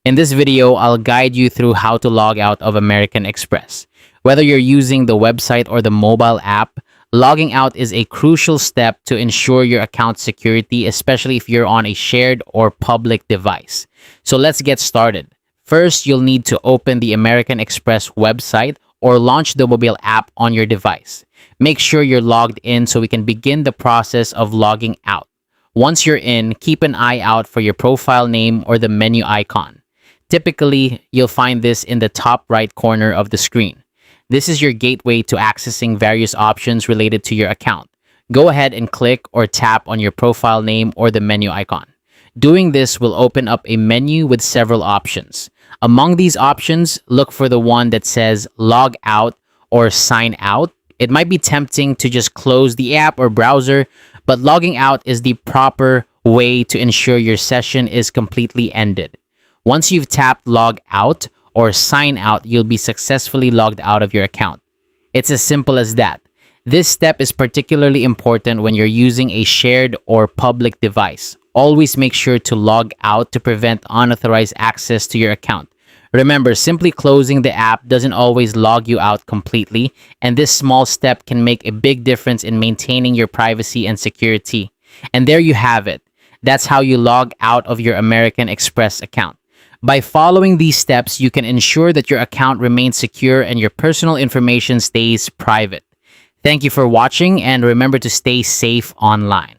In this video, I'll guide you through how to log out of American Express. Whether you're using the website or the mobile app, logging out is a crucial step to ensure your account security, especially if you're on a shared or public device. So let's get started. First, you'll need to open the American Express website or launch the mobile app on your device. Make sure you're logged in so we can begin the process of logging out. Once you're in, keep an eye out for your profile name or the menu icon. Typically, you'll find this in the top right corner of the screen. This is your gateway to accessing various options related to your account. Go ahead and click or tap on your profile name or the menu icon. Doing this will open up a menu with several options. Among these options, look for the one that says log out or sign out. It might be tempting to just close the app or browser, but logging out is the proper way to ensure your session is completely ended. Once you've tapped log out or sign out, you'll be successfully logged out of your account. It's as simple as that. This step is particularly important when you're using a shared or public device. Always make sure to log out to prevent unauthorized access to your account. Remember, simply closing the app doesn't always log you out completely, and this small step can make a big difference in maintaining your privacy and security. And there you have it. That's how you log out of your American Express account. By following these steps, you can ensure that your account remains secure and your personal information stays private. Thank you for watching, and remember to stay safe online.